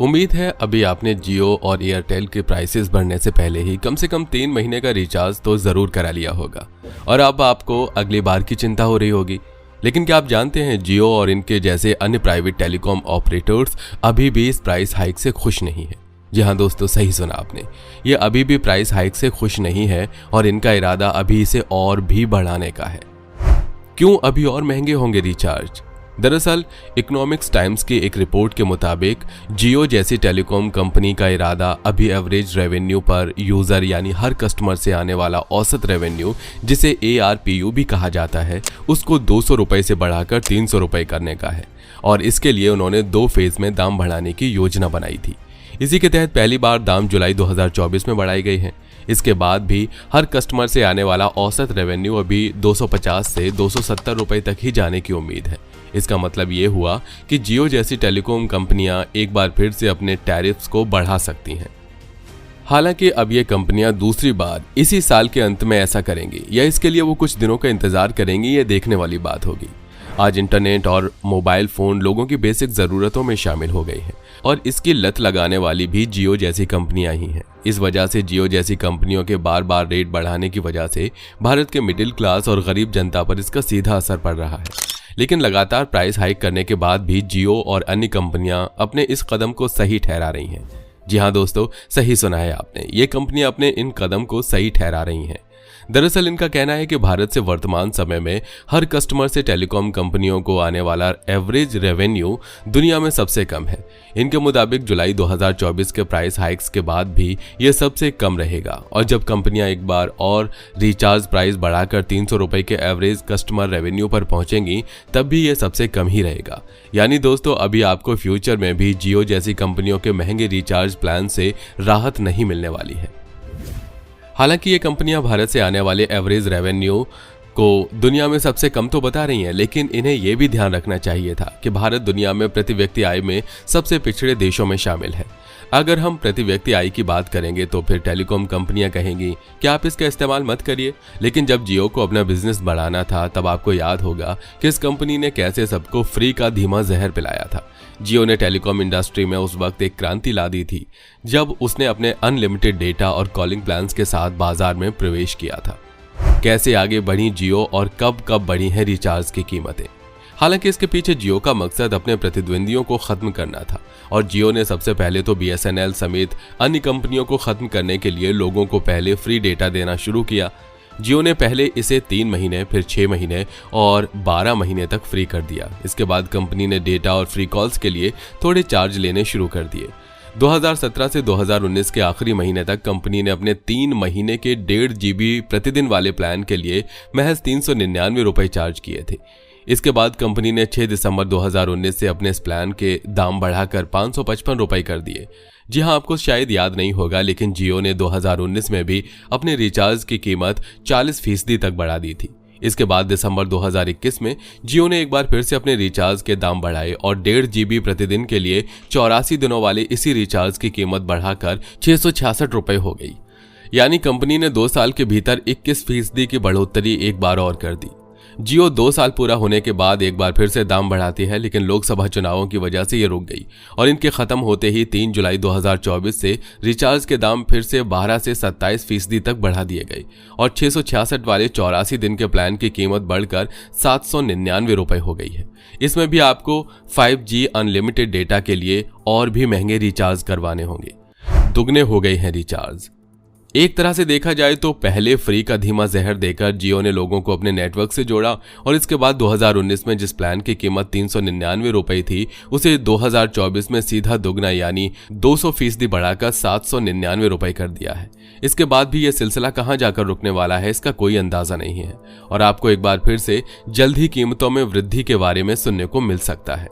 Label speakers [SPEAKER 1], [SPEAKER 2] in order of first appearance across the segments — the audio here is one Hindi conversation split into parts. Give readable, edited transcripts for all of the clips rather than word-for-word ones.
[SPEAKER 1] उम्मीद है अभी आपने जियो और एयरटेल के प्राइसेस बढ़ने से पहले ही कम से कम 3 महीने का रिचार्ज तो ज़रूर करा लिया होगा और अब आपको अगली बार की चिंता हो रही होगी। लेकिन क्या आप जानते हैं जियो और इनके जैसे अन्य प्राइवेट टेलीकॉम ऑपरेटर्स अभी भी इस प्राइस हाइक से खुश नहीं है। जी हाँ दोस्तों, सही सुना आपने, ये अभी भी प्राइस हाइक से खुश नहीं है और इनका इरादा अभी इसे और भी बढ़ाने का है। क्यों अभी और महंगे होंगे रिचार्ज? दरअसल इकोनॉमिक्स टाइम्स की एक रिपोर्ट के मुताबिक जियो जैसी टेलीकॉम कंपनी का इरादा अभी एवरेज रेवेन्यू पर यूजर यानी हर कस्टमर से आने वाला औसत रेवेन्यू, जिसे ARPU भी कहा जाता है, उसको 200 रुपए से बढ़ाकर 300 रुपए करने का है और इसके लिए उन्होंने 2 फेज में दाम बढ़ाने की योजना बनाई थी। इसी के तहत पहली बार दाम जुलाई 2024 में बढ़ाई गई है। इसके बाद भी हर कस्टमर से आने वाला औसत रेवेन्यू अभी 250 से 270 रुपए तक ही जाने की उम्मीद है। इसका मतलब ये हुआ कि जियो जैसी टेलीकॉम कंपनियां एक बार फिर से अपने टैरिफ्स को बढ़ा सकती हैं। हालांकि अब ये कंपनियां दूसरी बार इसी साल के अंत में ऐसा करेंगी या इसके लिए वो कुछ दिनों का इंतजार करेंगी, ये देखने वाली बात होगी। आज इंटरनेट और मोबाइल फोन लोगों की बेसिक जरूरतों में शामिल हो गई हैं और इसकी लत लगाने वाली भी जियो जैसी कंपनियां ही हैं। इस वजह से जियो जैसी कंपनियों के बार बार रेट बढ़ाने की वजह से भारत के मिडिल क्लास और गरीब जनता पर इसका सीधा असर पड़ रहा है। लेकिन लगातार प्राइस हाइक करने के बाद भी जियो और अन्य कंपनियां अपने इस कदम को सही ठहरा रही हैं। जी हाँ दोस्तों, सही सुना है आपने, ये कंपनियां अपने इन कदम को सही ठहरा रही हैं। दरअसल इनका कहना है कि भारत से वर्तमान समय में हर कस्टमर से टेलीकॉम कंपनियों को आने वाला एवरेज रेवेन्यू दुनिया में सबसे कम है। इनके मुताबिक जुलाई 2024 के प्राइस हाइक्स के बाद भी ये सबसे कम रहेगा और जब कंपनियां एक बार और रिचार्ज प्राइस बढ़ाकर 300 रुपए के एवरेज कस्टमर रेवेन्यू पर पहुंचेंगी तब भी ये सबसे कम ही रहेगा। यानी दोस्तों, अभी आपको फ्यूचर में भी जियो जैसी कंपनियों के महंगे रिचार्ज प्लान से राहत नहीं मिलने वाली है। हालांकि ये कंपनियां भारत से आने वाले एवरेज रेवेन्यू को दुनिया में सबसे कम तो बता रही हैं, लेकिन इन्हें यह भी ध्यान रखना चाहिए था कि भारत दुनिया में प्रति व्यक्ति आय में सबसे पिछड़े देशों में शामिल है। अगर हम प्रति व्यक्ति आय की बात करेंगे तो फिर टेलीकॉम कंपनियां कहेंगी कि आप इसका इस्तेमाल मत करिए। लेकिन जब जियो को अपना बिजनेस बढ़ाना था तब आपको याद होगा कि इस कंपनी ने कैसे सबको फ्री का धीमा जहर पिलाया था। जियो ने टेलीकॉम इंडस्ट्री में उस वक्त एक क्रांति ला दी थी जब उसने अपने अनलिमिटेड डेटा और कॉलिंग प्लान्स के साथ बाजार में प्रवेश किया था। कैसे आगे बढ़ी जियो और कब कब बढ़ी हैं रिचार्ज की कीमतें? हालांकि इसके पीछे जियो का मकसद अपने प्रतिद्वंदियों को खत्म करना था और जियो ने सबसे पहले तो BSNL समेत अन्य कंपनियों को खत्म करने के लिए लोगों को पहले फ्री डेटा देना शुरू किया। जियो ने पहले इसे 3 महीने, फिर 6 महीने और 12 महीने तक फ्री कर दिया। इसके बाद कंपनी ने डेटा और फ्री कॉल्स के लिए थोड़े चार्ज लेने शुरू कर दिए। 2017 से 2019 के आखिरी महीने तक कंपनी ने अपने 3 महीने के 1.5 GB प्रतिदिन वाले प्लान के लिए महज 399 रुपए चार्ज किए थे। इसके बाद कंपनी ने 6 दिसंबर 2019 से अपने इस प्लान के दाम बढ़ाकर 555 रुपए कर दिए। जी हाँ, आपको शायद याद नहीं होगा, लेकिन जियो ने 2019 में भी अपने रिचार्ज की कीमत 40% तक बढ़ा दी थी। इसके बाद दिसंबर 2021 में जियो ने एक बार फिर से अपने रिचार्ज के दाम बढ़ाए और 1.5 GB प्रतिदिन के लिए 84 दिनों वाले इसी रिचार्ज की कीमत बढ़ाकर 666 रुपए हो गई। यानी कंपनी ने 2 साल के भीतर 21% की बढ़ोतरी एक बार और कर दी। जियो 2 साल पूरा होने के बाद एक बार फिर से दाम बढ़ाती है, लेकिन लोकसभा चुनावों की वजह से ये रुक गई और इनके खत्म होते ही 3 जुलाई 2024 से रिचार्ज के दाम फिर से 12 से 27% तक बढ़ा दिए गए और 666 वाले 84 दिन के प्लान की कीमत बढ़कर 799 रुपए हो गई है। इसमें भी आपको 5G अनलिमिटेड डेटा के लिए और भी महंगे रिचार्ज करवाने होंगे। दुगने हो गए हैं रिचार्ज। एक तरह से देखा जाए तो पहले फ्री का धीमा जहर देकर जियो ने लोगों को अपने नेटवर्क से जोड़ा और इसके बाद 2019 में जिस प्लान की कीमत 399 रुपए थी उसे 2024 में सीधा दुगना यानी 200% बढ़ाकर 799 रुपए कर दिया है। इसके बाद भी यह सिलसिला कहां जाकर रुकने वाला है इसका कोई अंदाजा नहीं है और आपको एक बार फिर से जल्द ही कीमतों में वृद्धि के बारे में सुनने को मिल सकता है।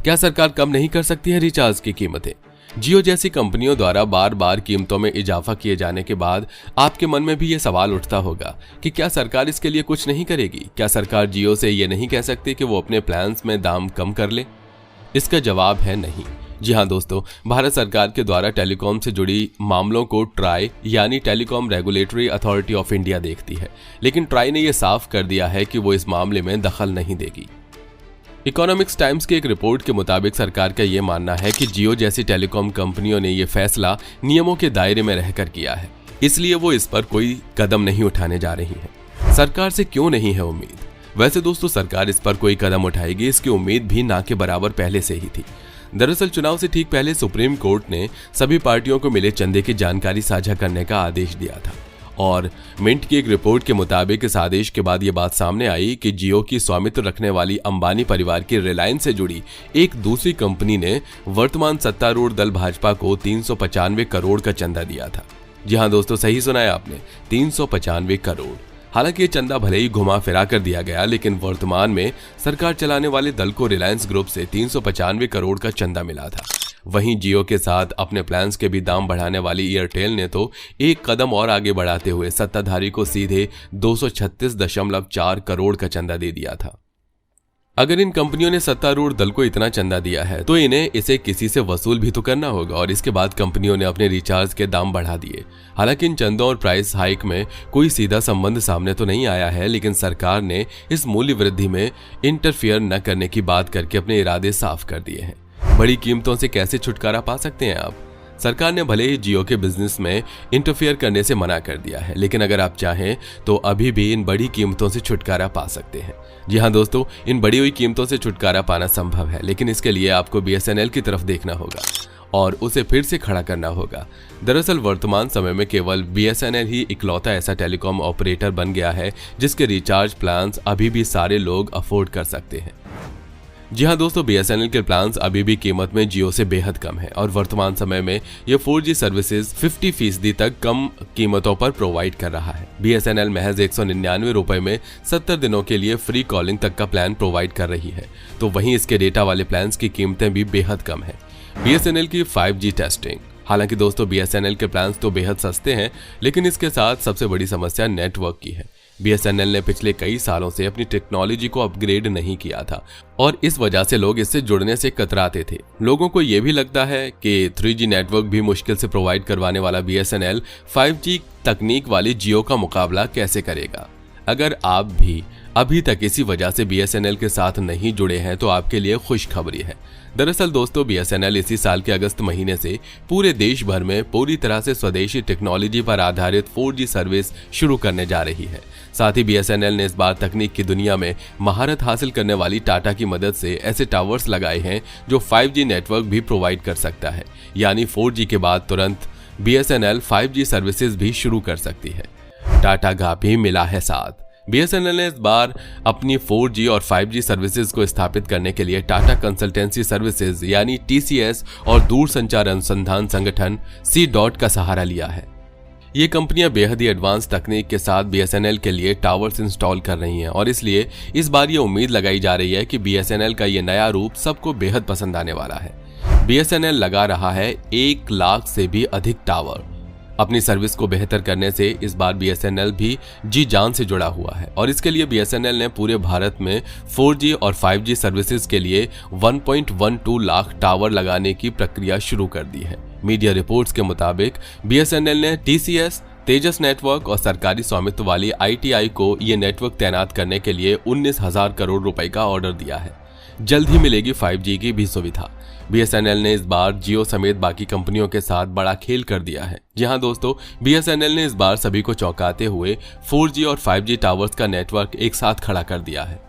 [SPEAKER 1] क्या सरकार कम नहीं कर सकती है रिचार्ज की कीमतें? जियो जैसी कंपनियों द्वारा बार बार कीमतों में इजाफा किए जाने के बाद आपके मन में भी ये सवाल उठता होगा कि क्या सरकार इसके लिए कुछ नहीं करेगी? क्या सरकार जियो से ये नहीं कह सकती कि वो अपने प्लान्स में दाम कम कर ले? इसका जवाब है नहीं। जी हाँ दोस्तों, भारत सरकार के द्वारा टेलीकॉम से जुड़ी मामलों को ट्राई यानी telecom regulatory authority of India देखती है, लेकिन ट्राई ने यह साफ कर दिया है कि वो इस मामले में दखल नहीं देगी। इकोनॉमिक्स टाइम्स की एक रिपोर्ट के मुताबिक सरकार का ये मानना है कि जियो जैसी टेलीकॉम कंपनियों ने ये फैसला नियमों के दायरे में रहकर किया है, इसलिए वो इस पर कोई कदम नहीं उठाने जा रही है। सरकार से क्यों नहीं है उम्मीद? वैसे दोस्तों, सरकार इस पर कोई कदम उठाएगी इसकी उम्मीद भी ना के बराबर पहले से ही थी। दरअसल चुनाव से ठीक पहले सुप्रीम कोर्ट ने सभी पार्टियों को मिले चंदे की जानकारी साझा करने का आदेश दिया था और मिंट की एक रिपोर्ट के मुताबिक इस आदेश के बाद ये बात सामने आई कि जियो की स्वामित्व रखने वाली अंबानी परिवार की रिलायंस से जुड़ी एक दूसरी कंपनी ने वर्तमान सत्तारूढ़ दल भाजपा को 395 करोड़ का चंदा दिया था। जी हाँ दोस्तों, सही सुना है आपने, 395 करोड़। हालांकि ये चंदा भले ही घुमा फिरा कर दिया गया, लेकिन वर्तमान में सरकार चलाने वाले दल को रिलायंस ग्रुप से 395 करोड़ का चंदा मिला था। वहीं जियो के साथ अपने प्लान्स के भी दाम बढ़ाने वाली एयरटेल ने तो एक कदम और आगे बढ़ाते हुए सत्ताधारी को सीधे 236.4 करोड़ का चंदा दे दिया था। अगर इन कंपनियों ने सत्तारूढ़ दल को इतना चंदा दिया है तो इन्हें इसे किसी से वसूल भी तो करना होगा और इसके बाद कंपनियों ने अपने रिचार्ज के दाम बढ़ा दिए। हालांकि इन चंदों और प्राइस हाइक में कोई सीधा संबंध सामने तो नहीं आया है, लेकिन सरकार ने इस मूल्य वृद्धि में इंटरफियर न करने की बात करके अपने इरादे साफ कर दिए हैं। बड़ी कीमतों से कैसे छुटकारा पा सकते हैं आप? सरकार ने भले ही जियो के बिजनेस में इंटरफियर करने से मना कर दिया है, लेकिन अगर आप चाहें तो अभी भी इन बड़ी कीमतों से छुटकारा पा सकते हैं। जी हाँ दोस्तों, इन बढ़ी हुई कीमतों से छुटकारा पाना संभव है, लेकिन इसके लिए आपको BSNL की तरफ देखना होगा और उसे फिर से खड़ा करना होगा। दरअसल वर्तमान समय में केवल BSNL ही इकलौता ऐसा टेलीकॉम ऑपरेटर बन गया है जिसके रिचार्ज प्लान्स अभी भी सारे लोग अफोर्ड कर सकते हैं। जी हाँ दोस्तों, BSNL के प्लान्स अभी भी कीमत में जियो से बेहद कम है और वर्तमान समय में ये 4G सर्विसेज 50% तक कम कीमतों पर प्रोवाइड कर रहा है। BSNL महज 199 रुपए में 70 दिनों के लिए फ्री कॉलिंग तक का प्लान प्रोवाइड कर रही है, तो वहीं इसके डेटा वाले प्लान्स की कीमतें भी बेहद कम है। BSNL की 5G टेस्टिंग। हालांकि दोस्तों, BSNL के प्लान्स तो बेहद सस्ते हैं, लेकिन इसके साथ सबसे बड़ी समस्या नेटवर्क की है। BSNL ने पिछले कई सालों से अपनी टेक्नोलॉजी को अपग्रेड नहीं किया था और इस वजह से लोग इससे जुड़ने से कतराते थे। लोगों को यह भी लगता है कि 3G नेटवर्क भी मुश्किल से प्रोवाइड करवाने वाला BSNL 5G तकनीक वाली जियो का मुकाबला कैसे करेगा। अगर आप भी अभी तक इसी वजह से BSNL के साथ नहीं जुड़े हैं तो आपके लिए खुशखबरी है। दरअसल दोस्तों, BSNL इसी साल के अगस्त महीने से पूरे देश भर में पूरी तरह से स्वदेशी टेक्नोलॉजी पर आधारित 4G सर्विस शुरू करने जा रही है। साथ ही BSNL ने इस बार तकनीक की दुनिया में महारत हासिल करने वाली टाटा की मदद से ऐसे टावर्स लगाए हैं जो 5G नेटवर्क भी प्रोवाइड कर सकता है, यानी 4G के बाद तुरंत BSNL 5G सर्विसेज भी शुरू कर सकती है। टाटा का भी मिला है साथ। BSNL ने इस बार अपनी 4G और 5G सर्विसेज को स्थापित करने के लिए टाटा कंसल्टेंसी सर्विसेज यानी TCS और दूर संचार अनुसंधान संगठन C.DOT का सहारा लिया है। ये कंपनियां बेहद ही एडवांस तकनीक के साथ BSNL के लिए टावर्स इंस्टॉल कर रही हैं और इसलिए इस बार ये उम्मीद लगाई जा रही है कि BSNL का ये नया रूप सबको बेहद पसंद आने वाला है। BSNL लगा रहा है 1 लाख से भी अधिक टावर। अपनी सर्विस को बेहतर करने से इस बार BSNL भी जी जान से जुड़ा हुआ है और इसके लिए BSNL ने पूरे भारत में 4G और 5G सर्विसेज के लिए 1.12 लाख टावर लगाने की प्रक्रिया शुरू कर दी है। मीडिया रिपोर्ट्स के मुताबिक BSNL ने TCS, तेजस नेटवर्क और सरकारी स्वामित्व वाली ITI को ये नेटवर्क तैनात करने के लिए 19,000 करोड़ रुपए का ऑर्डर दिया है। जल्द ही मिलेगी 5G की भी सुविधा। BSNL ने इस बार जियो समेत बाकी कंपनियों के साथ बड़ा खेल कर दिया है। जी हाँ दोस्तों, BSNL ने इस बार सभी को चौंकाते हुए 4G और 5G टावर्स का नेटवर्क एक साथ खड़ा कर दिया है।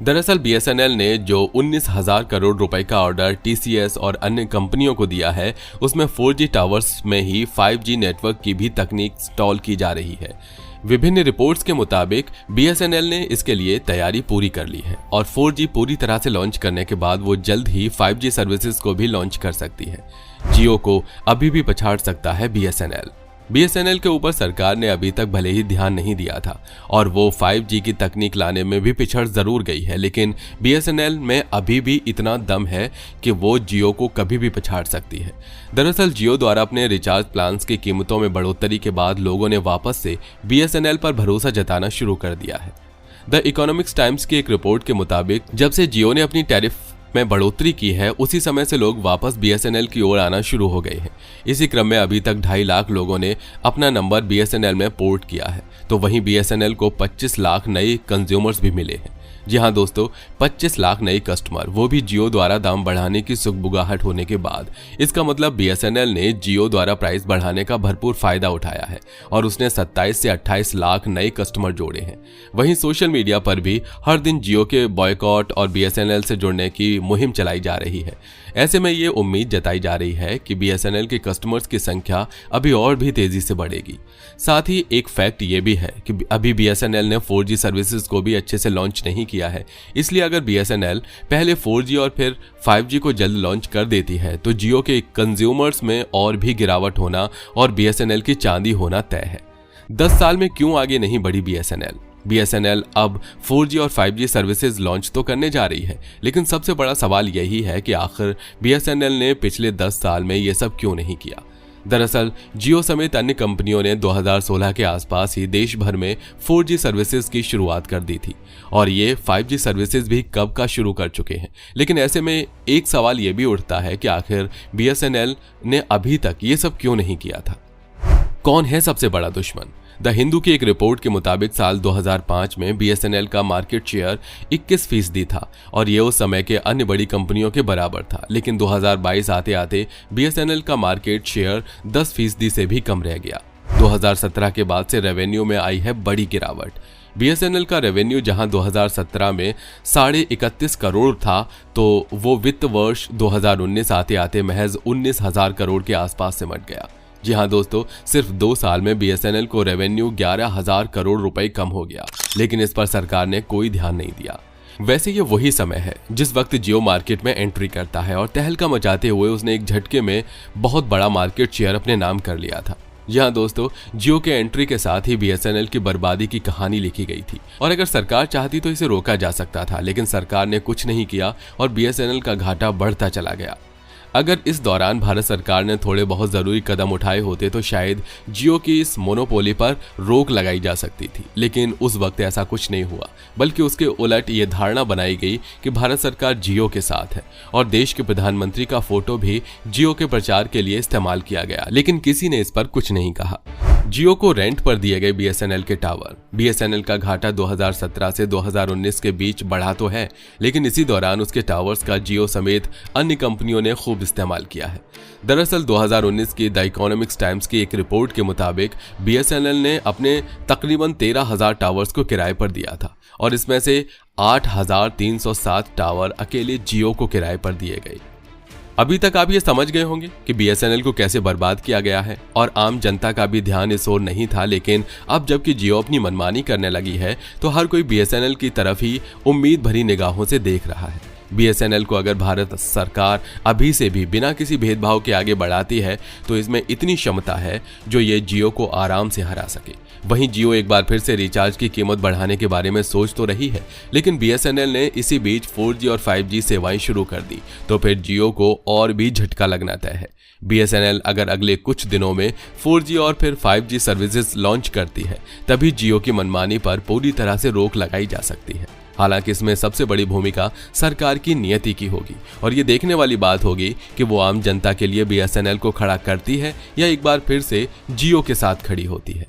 [SPEAKER 1] दरअसल BSNL ने जो 19,000 करोड़ रुपए का ऑर्डर TCS और अन्य कंपनियों को दिया है, उसमें 4G टावर्स में ही 5G नेटवर्क की भी तकनीक इंस्टॉल की जा रही है। विभिन्न रिपोर्ट्स के मुताबिक BSNL ने इसके लिए तैयारी पूरी कर ली है और 4G पूरी तरह से लॉन्च करने के बाद वो जल्द ही 5G सर्विसेज को भी लॉन्च कर सकती है। जियो को अभी भी पछाड़ सकता है BSNL। BSNL के ऊपर सरकार ने अभी तक भले ही ध्यान नहीं दिया था और वो 5G की तकनीक लाने में भी पिछड़ जरूर गई है, लेकिन BSNL में अभी भी इतना दम है कि वो जियो को कभी भी पछाड़ सकती है। दरअसल जियो द्वारा अपने रिचार्ज प्लान्स की कीमतों में बढ़ोतरी के बाद लोगों ने वापस से BSNL पर भरोसा जताना शुरू कर दिया है। द इकोनॉमिक्स टाइम्स की एक रिपोर्ट के मुताबिक जब से जियो ने अपनी टैरिफ में बढ़ोतरी की है, उसी समय से लोग वापस BSNL की ओर आना शुरू हो गए हैं। इसी क्रम में अभी तक 2.5 लाख लोगों ने अपना नंबर BSNL में पोर्ट किया है, तो वहीं BSNL को 25 लाख नए कंज्यूमर्स भी मिले हैं। जी हाँ दोस्तों, 25 लाख नए कस्टमर, वो भी जियो द्वारा दाम बढ़ाने की सुगबुगाहट होने के बाद। इसका मतलब बीएसएनएल ने जियो द्वारा प्राइस बढ़ाने का भरपूर फायदा उठाया है और उसने 27 से 28 लाख नए कस्टमर जोड़े हैं। वहीं सोशल मीडिया पर भी हर दिन जियो के बॉयकॉट और बीएसएनएल से जुड़ने की मुहिम चलाई जा रही है। ऐसे में ये उम्मीद जताई जा रही है कि बीएसएनएल के कस्टमर्स की संख्या अभी और भी तेजी से बढ़ेगी। साथ ही एक फैक्ट ये भी है कि अभी बीएसएनएल ने 4G सर्विसेज को भी अच्छे से लॉन्च नहीं किया है, इसलिए अगर बीएसएनएल पहले 4G और फिर 5G को जल्द लॉन्च कर देती है तो जियो के कंज्यूमर्स में और भी गिरावट होना और बीएसएनएल की चांदी होना तय है। 10 साल में क्यों आगे नहीं बढ़ी बीएसएनएल? बीएसएनएल अब 4G और 5G सर्विसेज लॉन्च तो करने जा रही है, लेकिन सबसे बड़ा सवाल यही है कि आखिर बीएसएनएल ने पिछले 10 साल में ये सब क्यों नहीं किया। दरअसल जियो समेत अन्य कंपनियों ने 2016 के आसपास ही देश भर में 4G सर्विसेज की शुरुआत कर दी थी और ये 5G सर्विसेज भी कब का शुरू कर चुके हैं। लेकिन ऐसे में एक सवाल ये भी उठता है कि आखिर बीएसएनएल ने अभी तक ये सब क्यों नहीं किया था। कौन है सबसे बड़ा दुश्मन? द हिंदू की एक रिपोर्ट के मुताबिक साल 2005 में बीएसएनएल का मार्केट शेयर 21% था और ये उस समय के अन्य बड़ी कंपनियों के बराबर था। लेकिन 2022 आते आते बीएसएनएल का मार्केट शेयर 10% से भी कम रह गया। 2017 के बाद से रेवेन्यू में आई है बड़ी गिरावट। बीएसएनएल का रेवेन्यू जहां 2017 में 31.5 करोड़ था तो वो वित्त वर्ष 2019 आते आते महज 19,000 करोड़ के आसपास सिमट गया। जी हाँ दोस्तों, सिर्फ 2 साल में बीएसएनएल को रेवेन्यू 11,000 करोड़ रुपए कम हो गया, लेकिन इस पर सरकार ने कोई ध्यान नहीं दिया। वैसे ये वही समय है जिस वक्त जियो मार्केट में एंट्री करता है और तहलका मचाते हुए उसने एक झटके में बहुत बड़ा मार्केट शेयर अपने नाम कर लिया था। यहाँ दोस्तों, जियो के एंट्री के साथ ही बीएसएनएल की बर्बादी की कहानी लिखी गई थी और अगर सरकार चाहती तो इसे रोका जा सकता था, लेकिन सरकार ने कुछ नहीं किया और बीएसएनएल का घाटा बढ़ता चला गया। अगर इस दौरान भारत सरकार ने थोड़े बहुत जरूरी कदम उठाए होते तो शायद जियो की इस मोनोपोली पर रोक लगाई जा सकती थी, लेकिन उस वक्त ऐसा कुछ नहीं हुआ, बल्कि उसके उलट ये धारणा बनाई गई कि भारत सरकार जियो के साथ है और देश के प्रधानमंत्री का फोटो भी जियो के प्रचार के लिए इस्तेमाल किया गया, लेकिन किसी ने इस पर कुछ नहीं कहा। जियो को रेंट पर दिए गए बीएसएनएल के टावर। बीएसएनएल का घाटा 2017 से 2019 के बीच बढ़ा तो है, लेकिन इसी दौरान उसके टावर्स का जियो समेत अन्य कंपनियों ने खूब इस्तेमाल किया है। दरअसल 2019 की द इकोनॉमिक्स टाइम्स की एक रिपोर्ट के मुताबिक बीएसएनएल ने अपने तकरीबन 13,000 टावर्स को किराए पर दिया था और इसमें से 8,307 टावर अकेले जियो को किराए पर दिए गए। अभी तक आप ये समझ गए होंगे कि बीएसएनएल को कैसे बर्बाद किया गया है और आम जनता का भी ध्यान इस ओर नहीं था, लेकिन अब जबकि जियो अपनी मनमानी करने लगी है तो हर कोई बीएसएनएल की तरफ ही उम्मीद भरी निगाहों से देख रहा है। बीएसएनएल को अगर भारत सरकार अभी से भी बिना किसी भेदभाव के आगे बढ़ाती है तो इसमें इतनी क्षमता है जो ये जियो को आराम से हरा सके। वहीं जियो एक बार फिर से रिचार्ज की कीमत बढ़ाने के बारे में सोच तो रही है, लेकिन बीएसएनएल ने इसी बीच 4G और 5G सेवाएं शुरू कर दी तो फिर जियो को और भी झटका लगना तय है। बीएसएनएल अगर अगले कुछ दिनों में 4G और फिर 5G सर्विसेज लॉन्च करती है तभी जियो की मनमानी पर पूरी तरह से रोक लगाई जा सकती है। हालांकि इसमें सबसे बड़ी भूमिका सरकार की नियति की होगी और ये देखने वाली बात होगी कि वो आम जनता के लिए बीएसएनएल को खड़ा करती है या एक बार फिर से जियो के साथ खड़ी होती है।